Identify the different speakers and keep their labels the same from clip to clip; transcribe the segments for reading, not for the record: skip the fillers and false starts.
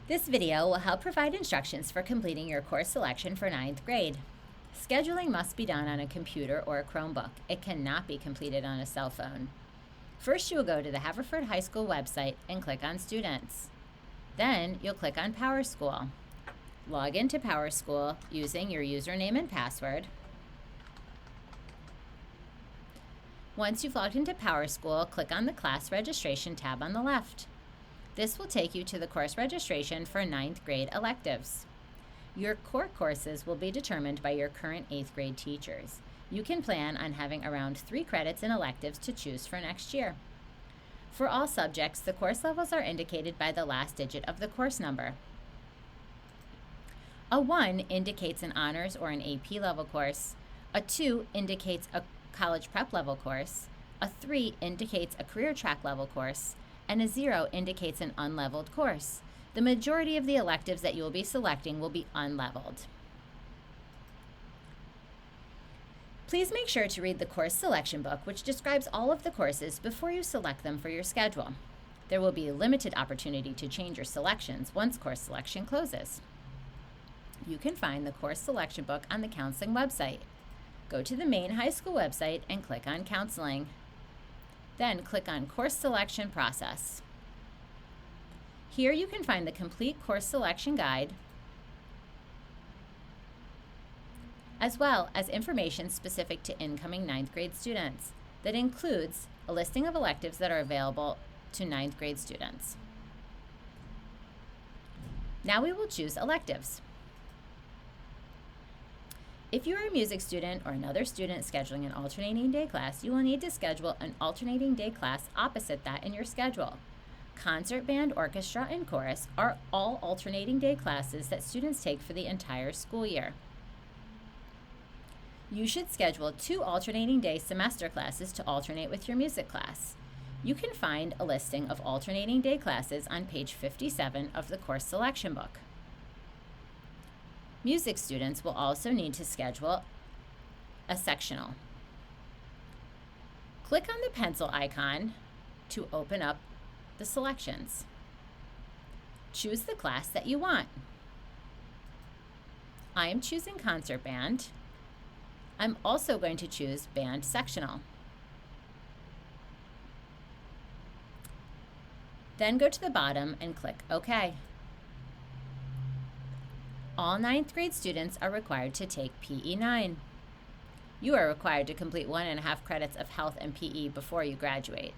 Speaker 1: This video will help provide instructions for completing your course selection for 9th grade. Scheduling must be done on a computer or a Chromebook. It cannot be completed on a cell phone. First, you will go to the Haverford High School website and click on Students. Then, you'll click on PowerSchool. Log into PowerSchool using your username and password. Once you've logged into PowerSchool, click on the Class Registration tab on the left. This will take you to the course registration for 9th grade electives. Your core courses will be determined by your current 8th grade teachers. You can plan on having around 3 credits in electives to choose for next year. For all subjects, the course levels are indicated by the last digit of the course number. A 1 indicates an honors or an AP level course. A 2 indicates a college prep level course. A 3 indicates a career track level course. And a 0 indicates an unleveled course. The majority of the electives that you will be selecting will be unleveled. Please make sure to read the course selection book, which describes all of the courses before you select them for your schedule. There will be a limited opportunity to change your selections once course selection closes. You can find the course selection book on the counseling website. Go to the main high school website and click on Counseling. Then click on Course Selection Process. Here you can find the complete course selection guide, as well as information specific to incoming 9th grade students. That includes a listing of electives that are available to 9th grade students. Now we will choose electives. If you are a music student or another student scheduling an alternating day class, you will need to schedule an alternating day class opposite that in your schedule. Concert, band, orchestra, and chorus are all alternating day classes that students take for the entire school year. You should schedule 2 alternating day semester classes to alternate with your music class. You can find a listing of alternating day classes on page 57 of the course selection book. Music students will also need to schedule a sectional. Click on the pencil icon to open up the selections. Choose the class that you want. I am choosing concert band. I'm also going to choose band sectional. Then go to the bottom and click OK. All 9th grade students are required to take PE 9. You are required to complete 1.5 credits of health and PE before you graduate.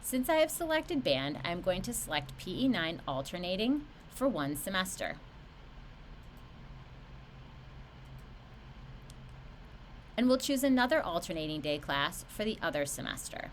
Speaker 1: Since I have selected band, I am going to select PE 9 alternating for 1 semester. And we'll choose another alternating day class for the other semester.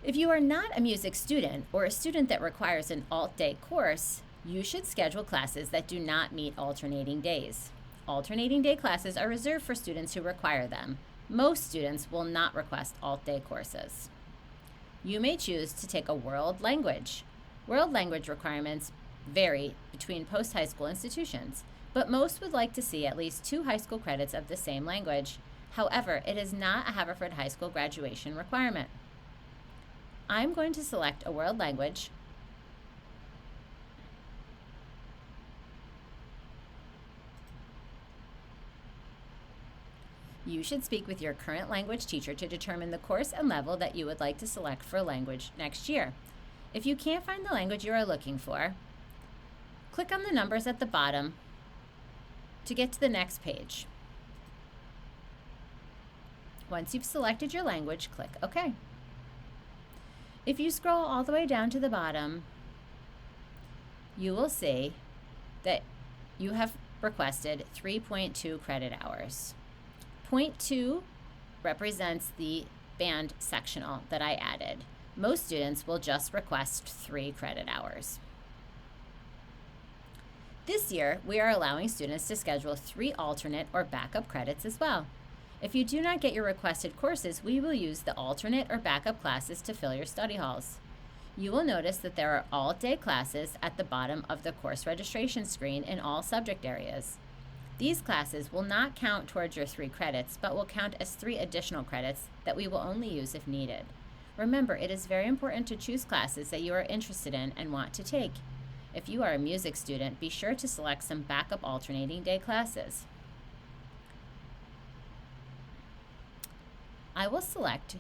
Speaker 1: If you are not a music student or a student that requires an alt day course, you should schedule classes that do not meet alternating days. Alternating day classes are reserved for students who require them. Most students will not request alt day courses. You may choose to take a world language. World language requirements vary between post-high school institutions, but most would like to see at least 2 high school credits of the same language. However, it is not a Haverford High School graduation requirement. I'm going to select a world language. You should speak with your current language teacher to determine the course and level that you would like to select for language next year. If you can't find the language you are looking for, click on the numbers at the bottom to get to the next page. Once you've selected your language, click OK. If you scroll all the way down to the bottom, you will see that you have requested 3.2 credit hours. Point 2 represents the band sectional that I added. Most students will just request 3 credit hours. This year, we are allowing students to schedule 3 alternate or backup credits as well. If you do not get your requested courses, we will use the alternate or backup classes to fill your study halls. You will notice that there are all-day classes at the bottom of the course registration screen in all subject areas. These classes will not count towards your 3 credits, but will count as 3 additional credits that we will only use if needed. Remember, it is very important to choose classes that you are interested in and want to take. If you are a music student, be sure to select some backup alternating day classes. I will select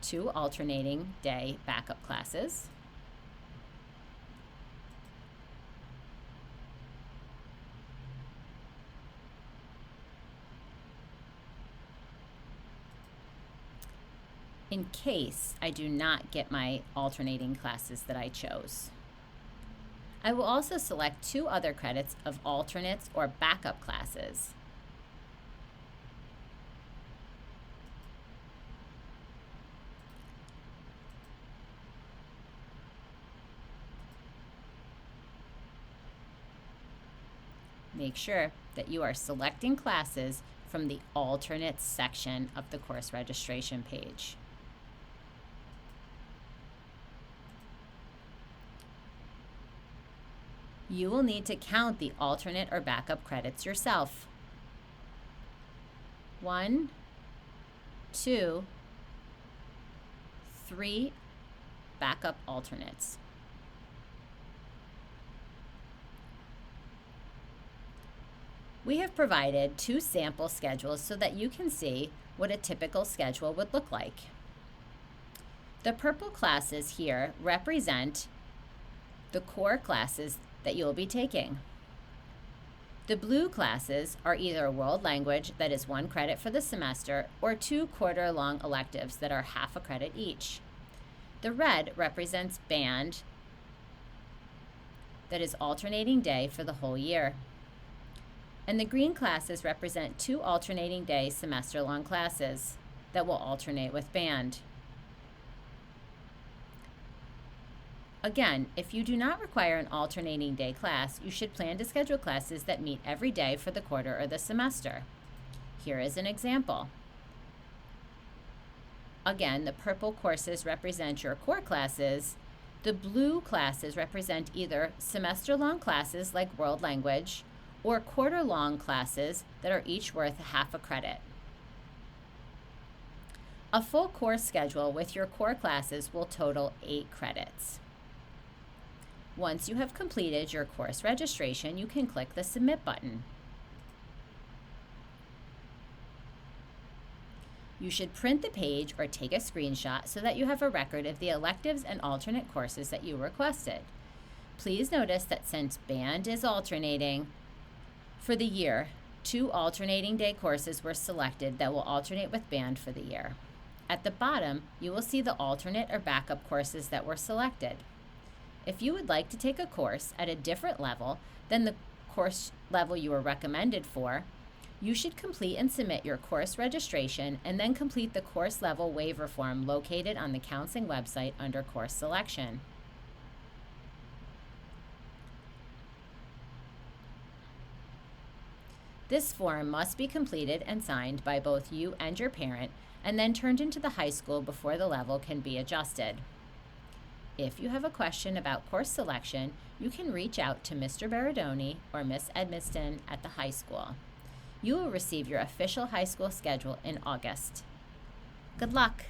Speaker 1: 2 alternating day backup classes. In case I do not get my alternating classes that I chose. I will also select 2 other credits of alternates or backup classes. Make sure that you are selecting classes from the alternates section of the course registration page. You will need to count the alternate or backup credits yourself. 1, 2, 3 backup alternates. We have provided 2 sample schedules so that you can see what a typical schedule would look like. The purple classes here represent the core classes that you'll be taking. The blue classes are either world language, that is 1 credit for the semester, or 2 quarter-long electives that are half a credit each. The red represents band, that is alternating day for the whole year. And the green classes represent 2 alternating day semester-long classes that will alternate with band. Again, if you do not require an alternating day class, you should plan to schedule classes that meet every day for the quarter or the semester. Here is an example. Again, the purple courses represent your core classes. The blue classes represent either semester-long classes like world language or quarter-long classes that are each worth half a credit. A full course schedule with your core classes will total 8 credits. Once you have completed your course registration, you can click the Submit button. You should print the page or take a screenshot so that you have a record of the electives and alternate courses that you requested. Please notice that since band is alternating for the year, 2 alternating day courses were selected that will alternate with band for the year. At the bottom, you will see the alternate or backup courses that were selected. If you would like to take a course at a different level than the course level you were recommended for, you should complete and submit your course registration and then complete the course level waiver form located on the counseling website under course selection. This form must be completed and signed by both you and your parent and then turned into the high school before the level can be adjusted. If you have a question about course selection, you can reach out to Mr. Baradoni or Miss Edmiston at the high school. You will receive your official high school schedule in August. Good luck!